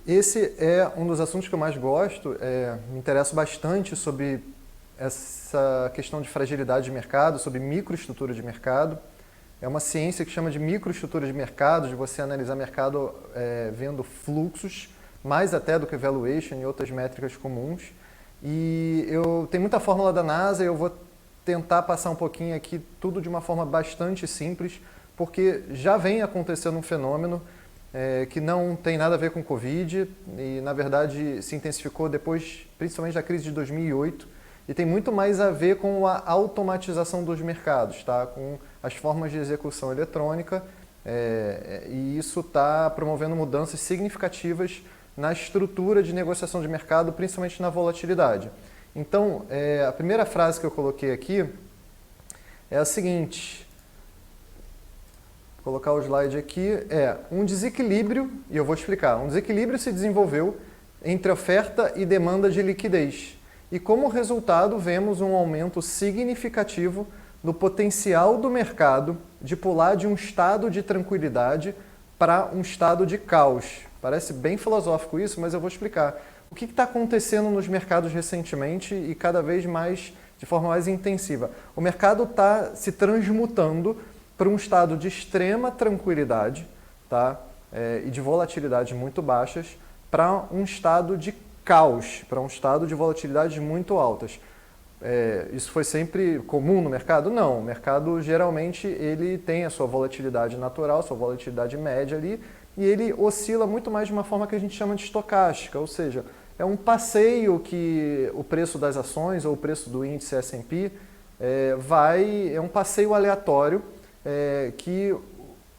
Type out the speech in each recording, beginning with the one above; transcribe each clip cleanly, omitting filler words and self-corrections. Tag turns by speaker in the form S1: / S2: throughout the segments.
S1: Esse é um dos assuntos que eu mais gosto, me interesso bastante sobre essa questão de fragilidade de mercado, sobre microestrutura de mercado. É uma ciência que chama de microestrutura de mercado, de você analisar mercado vendo fluxos, mais até do que valuation e outras métricas comuns. E eu tenho muita fórmula da NASA e eu vou tentar passar um pouquinho aqui tudo de uma forma bastante simples, porque já vem acontecendo um fenômeno que não tem nada a ver com Covid e, na verdade, se intensificou depois, principalmente da crise de 2008, e tem muito mais a ver com a automatização dos mercados, tá? Com as formas de execução eletrônica, e isso está promovendo mudanças significativas na estrutura de negociação de mercado, principalmente na volatilidade. Então, a primeira frase que eu coloquei aqui é a seguinte: vou colocar o slide aqui, um desequilíbrio, e eu vou explicar, um desequilíbrio se desenvolveu entre oferta e demanda de liquidez. E como resultado, vemos um aumento significativo no potencial do mercado de pular de um estado de tranquilidade para um estado de caos. Parece bem filosófico isso, mas eu vou explicar. O que está acontecendo nos mercados recentemente e cada vez mais, de forma mais intensiva? O mercado está se transmutando para um estado de extrema tranquilidade, tá? E de volatilidade muito baixas, para um estado de caos, para um estado de volatilidade muito altas. Isso foi sempre comum no mercado? Não. O mercado geralmente ele tem a sua volatilidade natural, sua volatilidade média ali, e ele oscila muito mais de uma forma que a gente chama de estocástica, ou seja, é um passeio que o preço das ações ou o preço do índice S&P é um passeio aleatório que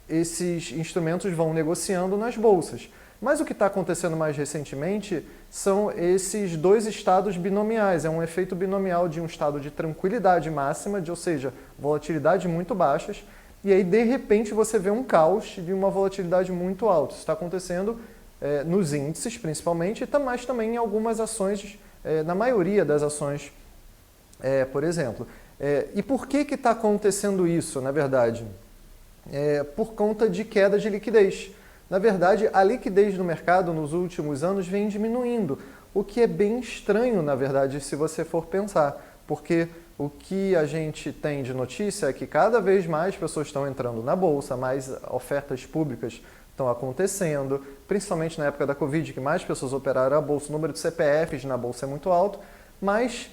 S1: esses instrumentos vão negociando nas bolsas. Mas o que está acontecendo mais recentemente são esses dois estados binomiais. É um efeito binomial de um estado de tranquilidade máxima, ou seja, volatilidade muito baixas, e aí de repente você vê um caos de uma volatilidade muito alta. Isso está acontecendo nos índices principalmente, mas também em algumas ações, na maioria das ações, por exemplo. E por que está acontecendo isso, na verdade? Por conta de queda de liquidez. Na verdade, a liquidez no mercado nos últimos anos vem diminuindo, o que é bem estranho, na verdade, se você for pensar, porque o que a gente tem de notícia é que cada vez mais pessoas estão entrando na bolsa, mais ofertas públicas estão acontecendo, principalmente na época da Covid, que mais pessoas operaram a bolsa, o número de CPFs na bolsa é muito alto, mas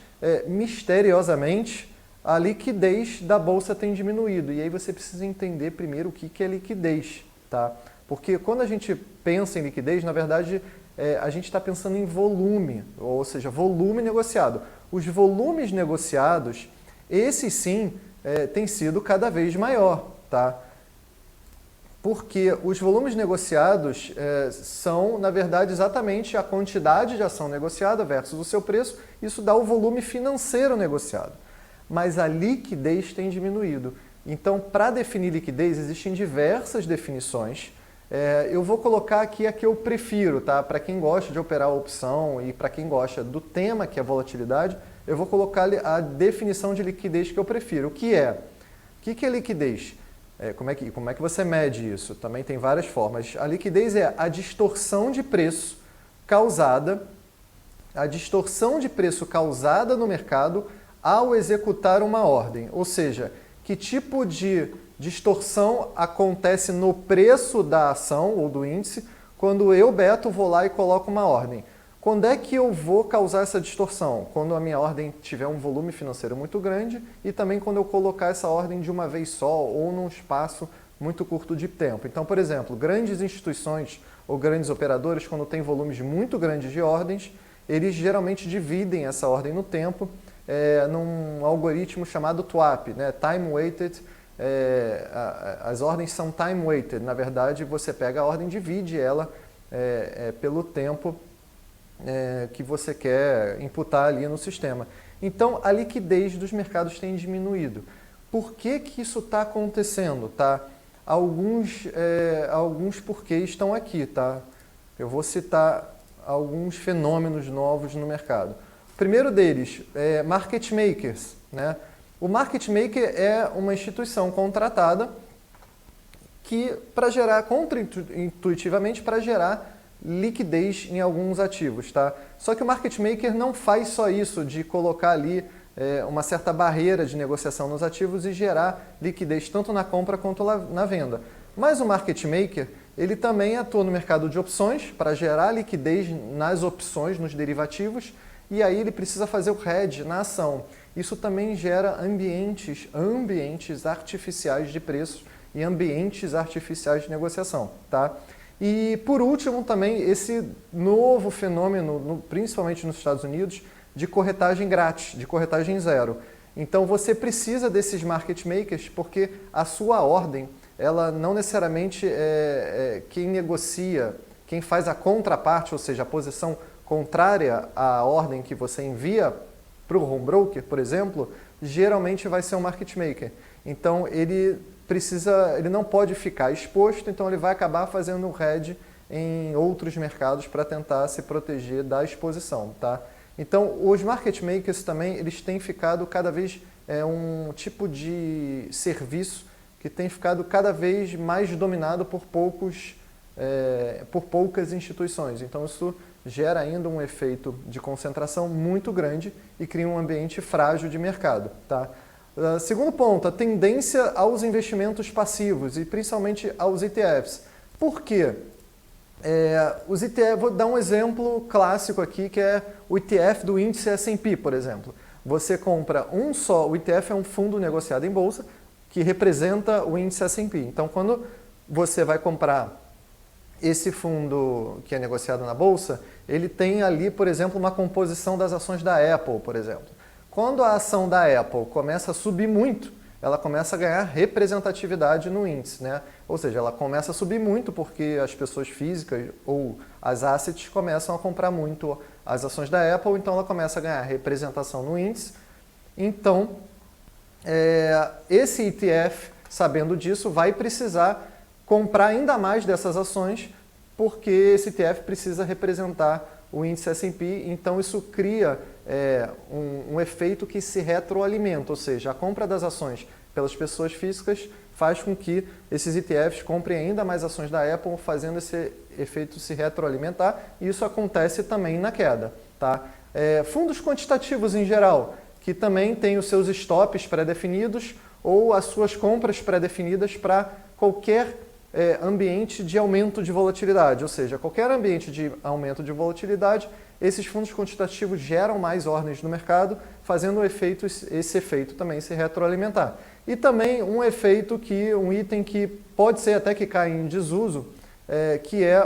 S1: misteriosamente a liquidez da bolsa tem diminuído. E aí você precisa entender primeiro o que é liquidez, tá? Porque quando a gente pensa em liquidez, na verdade, a gente está pensando em volume, ou seja, volume negociado. Os volumes negociados, esses sim, têm sido cada vez maior, tá? Porque os volumes negociados são, na verdade, exatamente a quantidade de ação negociada versus o seu preço. Isso dá o volume financeiro negociado. Mas a liquidez tem diminuído. Então, para definir liquidez, existem diversas definições. Eu vou colocar aqui a que eu prefiro, tá? Para quem gosta de operar a opção e para quem gosta do tema, que é volatilidade, eu vou colocar a definição de liquidez que eu prefiro. O que é? O que é liquidez? Como é que você mede isso? Também tem várias formas. A liquidez é a distorção de preço causada no mercado ao executar uma ordem. Ou seja, que tipo de distorção acontece no preço da ação ou do índice quando eu, Beto, vou lá e coloco uma ordem. Quando é que eu vou causar essa distorção? Quando a minha ordem tiver um volume financeiro muito grande e também quando eu colocar essa ordem de uma vez só ou num espaço muito curto de tempo. Então, por exemplo, grandes instituições ou grandes operadores, quando tem volumes muito grandes de ordens, eles geralmente dividem essa ordem no tempo num algoritmo chamado TWAP, né? Time Weighted. As ordens são time weighted. Na verdade, você pega a ordem, divide ela pelo tempo que você quer imputar ali no sistema. Então, a liquidez dos mercados tem diminuído. Por que isso está acontecendo? Tá? Alguns porquês estão aqui. Tá? Eu vou citar alguns fenômenos novos no mercado. O primeiro deles é market makers, né? O market maker é uma instituição contratada que, para gerar, contraintuitivamente, para gerar liquidez em alguns ativos, tá? Só que o market maker não faz só isso de colocar ali uma certa barreira de negociação nos ativos e gerar liquidez tanto na compra quanto na venda. Mas o market maker, ele também atua no mercado de opções para gerar liquidez nas opções, nos derivativos, e aí ele precisa fazer o hedge na ação. Isso também gera ambientes artificiais de preços e ambientes artificiais de negociação, tá? E por último também esse novo fenômeno, principalmente nos Estados Unidos, de corretagem grátis, de corretagem zero. Então você precisa desses market makers porque a sua ordem, ela não necessariamente quem negocia, quem faz a contraparte, ou seja, a posição contrária à ordem que você envia para o home broker, por exemplo, geralmente vai ser um market maker. Então ele não pode ficar exposto, então ele vai acabar fazendo um hedge em outros mercados para tentar se proteger da exposição, tá? Então os market makers também eles têm ficado cada vez um tipo de serviço que tem ficado cada vez mais dominado por poucas instituições. Então isso gera ainda um efeito de concentração muito grande e cria um ambiente frágil de mercado, tá? Segundo ponto, a tendência aos investimentos passivos e principalmente aos ETFs. Por quê? Os ETFs, vou dar um exemplo clássico aqui, que é o ETF do índice S&P, por exemplo. Você compra o ETF é um fundo negociado em bolsa que representa o índice S&P. Então, quando você vai comprar esse fundo que é negociado na bolsa, ele tem ali, por exemplo, uma composição das ações da Apple, por exemplo. Quando a ação da Apple começa a subir muito, ela começa a ganhar representatividade no índice, né? Ou seja, ela começa a subir muito porque as pessoas físicas ou as assets começam a comprar muito as ações da Apple, então ela começa a ganhar representação no índice. Então, esse ETF, sabendo disso, vai precisar comprar ainda mais dessas ações porque esse ETF precisa representar o índice S&P, então isso cria um efeito que se retroalimenta, ou seja, a compra das ações pelas pessoas físicas faz com que esses ETFs comprem ainda mais ações da Apple, fazendo esse efeito se retroalimentar, e isso acontece também na queda, tá? Fundos quantitativos em geral, que também têm os seus stops pré-definidos ou as suas compras pré-definidas para qualquer ambiente de aumento de volatilidade, ou seja, qualquer ambiente de aumento de volatilidade, esses fundos quantitativos geram mais ordens no mercado, fazendo esse efeito também se retroalimentar. E também um item que pode ser até que caia em desuso, que é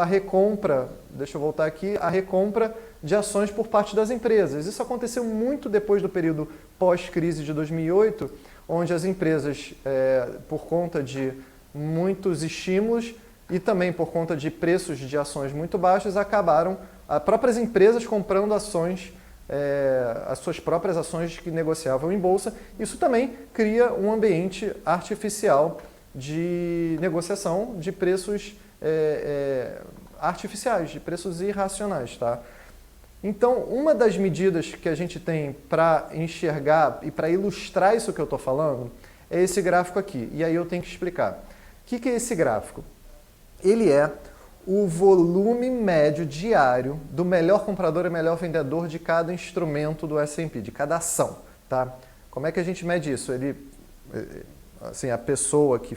S1: a recompra, deixa eu voltar aqui, a recompra de ações por parte das empresas. Isso aconteceu muito depois do período pós-crise de 2008, onde as empresas, por conta de muitos estímulos e também por conta de preços de ações muito baixos, acabaram as próprias empresas comprando ações, as suas próprias ações que negociavam em bolsa. Isso também cria um ambiente artificial de negociação de preços artificiais, de preços irracionais, tá? Então, uma das medidas que a gente tem para enxergar e para ilustrar isso que eu estou falando é esse gráfico aqui. E aí eu tenho que explicar. O que é esse gráfico? Ele é o volume médio diário do melhor comprador e melhor vendedor de cada instrumento do S&P, de cada ação, tá? Como é que a gente mede isso? Assim, a pessoa que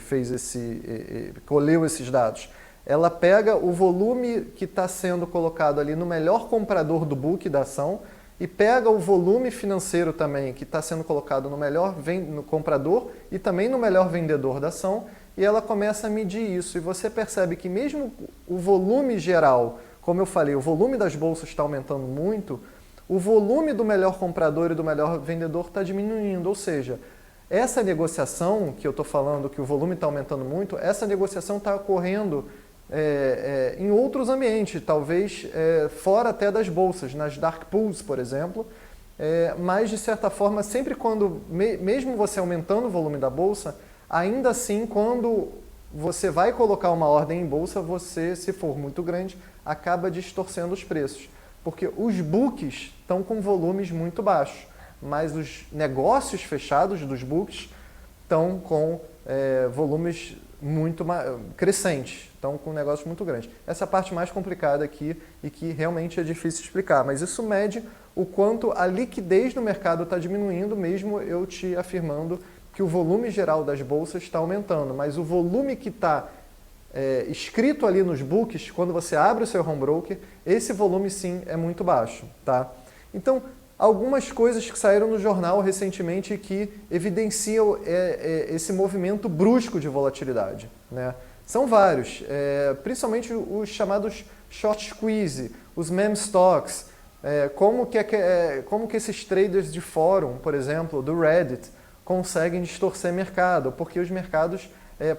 S1: colheu esses dados, ela pega o volume que está sendo colocado ali no melhor comprador do book da ação e pega o volume financeiro também que está sendo colocado no comprador e também no melhor vendedor da ação, e ela começa a medir isso. E você percebe que mesmo o volume geral, como eu falei, o volume das bolsas está aumentando muito, o volume do melhor comprador e do melhor vendedor está diminuindo. Ou seja, essa negociação que eu estou falando, que o volume está aumentando muito, essa negociação está ocorrendo em outros ambientes, talvez fora até das bolsas, nas dark pools, por exemplo, mas de certa forma, sempre quando, mesmo você aumentando o volume da bolsa, ainda assim, quando você vai colocar uma ordem em bolsa, você, se for muito grande, acaba distorcendo os preços, porque os books estão com volumes muito baixos, mas os negócios fechados dos books estão com volumes muito crescentes, então com negócios muito grandes. Essa é a parte mais complicada aqui e que realmente é difícil explicar, mas isso mede o quanto a liquidez no mercado está diminuindo, mesmo eu te afirmando que o volume geral das bolsas está aumentando, mas o volume que está escrito ali nos books, quando você abre o seu home broker, esse volume sim é muito baixo, tá? Então, algumas coisas que saíram no jornal recentemente que evidenciam esse movimento brusco de volatilidade, né? São vários, principalmente os chamados short squeeze, os meme stocks, como que esses traders de fórum, por exemplo, do Reddit, conseguem distorcer mercado, porque os mercados,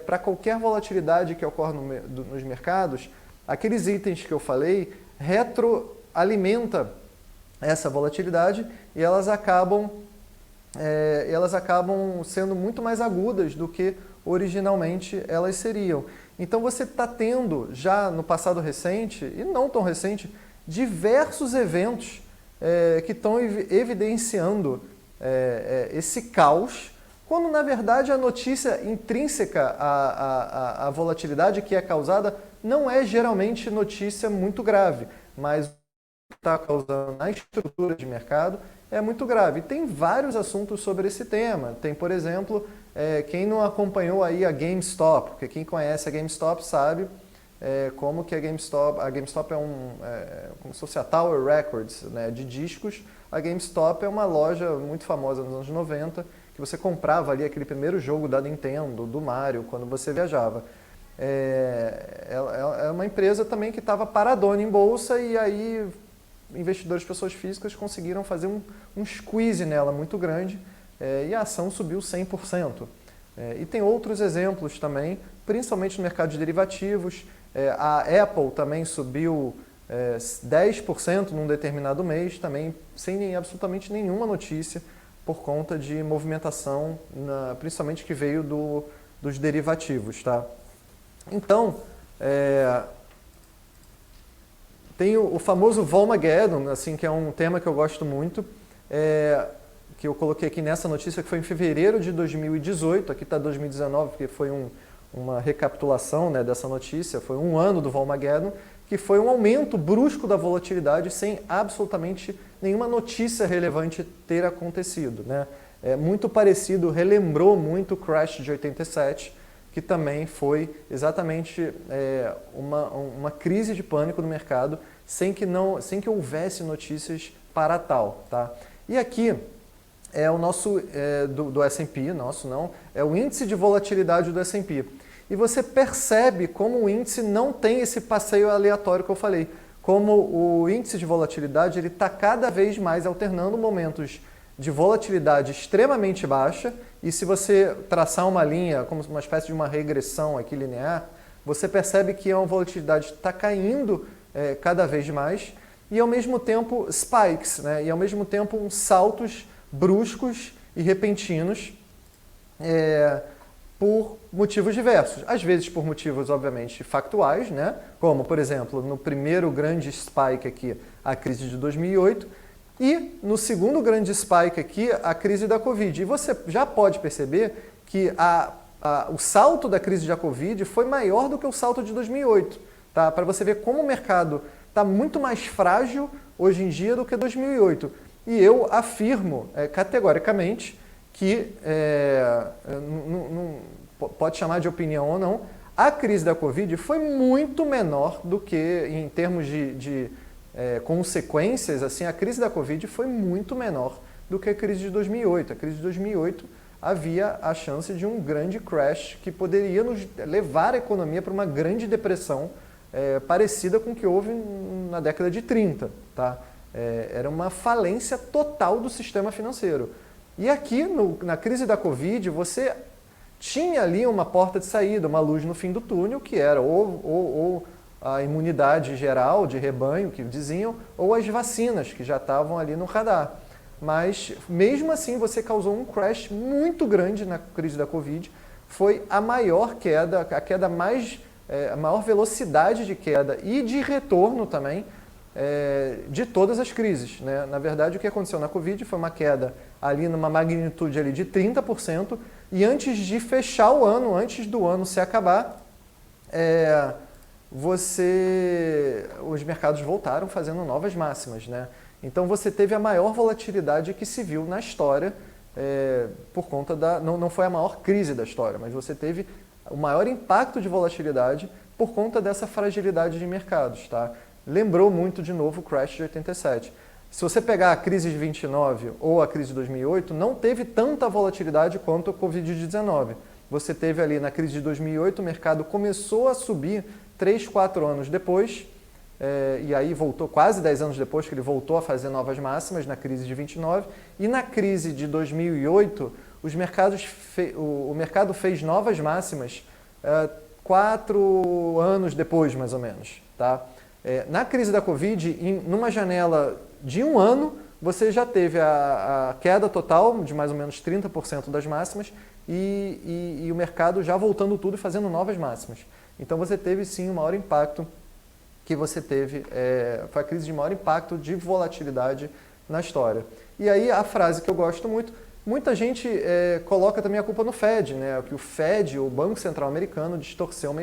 S1: para qualquer volatilidade que ocorre nos mercados, aqueles itens que eu falei retroalimenta essa volatilidade e elas acabam sendo muito mais agudas do que originalmente elas seriam. Então você está tendo, já no passado recente, e não tão recente, diversos eventos que estão evidenciando esse caos, quando na verdade a notícia intrínseca à volatilidade que é causada não é geralmente notícia muito grave, mas está causando na estrutura de mercado é muito grave. E tem vários assuntos sobre esse tema. Tem, por exemplo, quem não acompanhou aí a GameStop, porque quem conhece a GameStop sabe como que a GameStop é como se fosse a Tower Records, né, de discos. A GameStop é uma loja muito famosa nos anos 90, que você comprava ali aquele primeiro jogo da Nintendo, do Mario, quando você viajava. É uma empresa também que estava paradona em bolsa e aí investidores, pessoas físicas, conseguiram fazer um squeeze nela muito grande e a ação subiu 100%. E tem outros exemplos também, principalmente no mercado de derivativos. A Apple também subiu 10% num determinado mês, também sem absolutamente nenhuma notícia, por conta de movimentação, principalmente que veio dos derivativos. Tá? Então, tem o famoso Volmageddon, assim, que é um tema que eu gosto muito, que eu coloquei aqui nessa notícia, que foi em fevereiro de 2018, aqui está 2019, porque foi uma recapitulação, né, dessa notícia, foi um ano do Volmageddon, que foi um aumento brusco da volatilidade sem absolutamente nenhuma notícia relevante ter acontecido, né? Muito parecido, relembrou muito o crash de 87, que também foi exatamente uma crise de pânico no mercado, sem que houvesse notícias para tal. Tá? E aqui é o nosso, do S&P, é o índice de volatilidade do S&P. E você percebe como o índice não tem esse passeio aleatório que eu falei. Como o índice de volatilidade está cada vez mais alternando momentos de volatilidade extremamente baixa, e se você traçar uma linha, como uma espécie de uma regressão aqui linear, você percebe que a volatilidade está caindo cada vez mais, e ao mesmo tempo spikes, né? E ao mesmo tempo uns saltos bruscos e repentinos por motivos diversos. Às vezes por motivos, obviamente, factuais, né? Como, por exemplo, no primeiro grande spike aqui, a crise de 2008, e no segundo grande spike aqui, a crise da Covid. E você já pode perceber que o salto da crise da Covid foi maior do que o salto de 2008. Tá? Para você ver como o mercado está muito mais frágil hoje em dia do que 2008. E eu afirmo categoricamente que, pode chamar de opinião ou não, a crise da Covid foi muito menor do que, em termos de consequências, assim, a crise da Covid foi muito menor do que a crise de 2008. A crise de 2008 havia a chance de um grande crash que poderia nos levar a economia para uma grande depressão parecida com o que houve na década de 30. Tá? Era uma falência total do sistema financeiro. E aqui, na crise da Covid, você tinha ali uma porta de saída, uma luz no fim do túnel, que era ou a imunidade geral de rebanho, que diziam, ou as vacinas, que já estavam ali no radar. Mas, mesmo assim, você causou um crash muito grande na crise da Covid. Foi a maior queda, a maior velocidade de queda e de retorno também de todas as crises. Né? Na verdade, o que aconteceu na Covid foi uma queda ali numa magnitude ali de 30%, E antes de fechar o ano, antes do ano se acabar, os mercados voltaram fazendo novas máximas, né? Então você teve a maior volatilidade que se viu na história, por conta não foi a maior crise da história, mas você teve o maior impacto de volatilidade por conta dessa fragilidade de mercados, tá? Lembrou muito de novo o crash de 87. Se você pegar a crise de 29 ou a crise de 2008, não teve tanta volatilidade quanto a Covid-19. Você teve ali na crise de 2008, o mercado começou a subir 3, 4 anos depois, e aí voltou quase 10 anos depois que ele voltou a fazer novas máximas na crise de 29. E na crise de 2008, o mercado fez novas máximas 4 anos depois, mais ou menos, tá? Na crise da Covid, numa janela de 1 ano, você já teve a queda total de mais ou menos 30% das máximas e o mercado já voltando tudo e fazendo novas máximas. Então você teve sim o maior impacto que você teve, foi a crise de maior impacto de volatilidade na história. E aí a frase que eu gosto muito, muita gente coloca também a culpa no Fed, né? Que o Fed, o Banco Central Americano, distorceu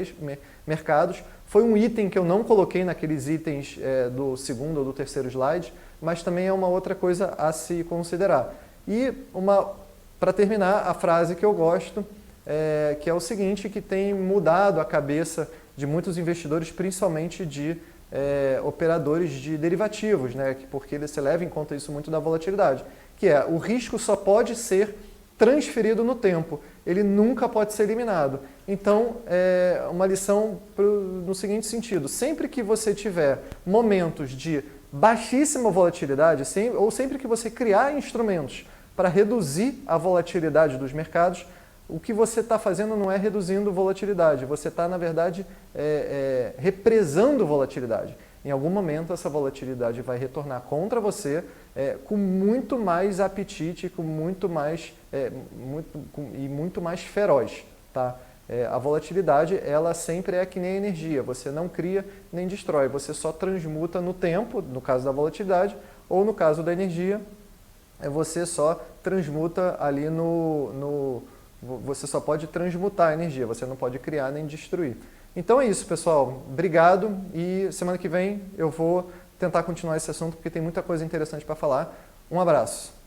S1: mercados. Foi um item que eu não coloquei naqueles itens do segundo ou do terceiro slide, mas também é uma outra coisa a se considerar. E para terminar, a frase que eu gosto, que é o seguinte, que tem mudado a cabeça de muitos investidores, principalmente de operadores de derivativos, né? Porque se leva em conta isso muito da volatilidade, que é o risco só pode ser transferido no tempo, ele nunca pode ser eliminado. Então, uma lição no seguinte sentido, sempre que você tiver momentos de baixíssima volatilidade, ou sempre que você criar instrumentos para reduzir a volatilidade dos mercados, o que você está fazendo não é reduzindo volatilidade, você está, na verdade, represando volatilidade. Em algum momento, essa volatilidade vai retornar contra você com muito mais apetite, com muito mais feroz. Tá? A volatilidade, ela sempre é que nem a energia, você não cria nem destrói, você só transmuta no tempo, no caso da volatilidade, ou no caso da energia, você só transmuta ali você só pode transmutar a energia, você não pode criar nem destruir. Então é isso, pessoal. Obrigado e semana que vem eu vou tentar continuar esse assunto porque tem muita coisa interessante para falar. Um abraço.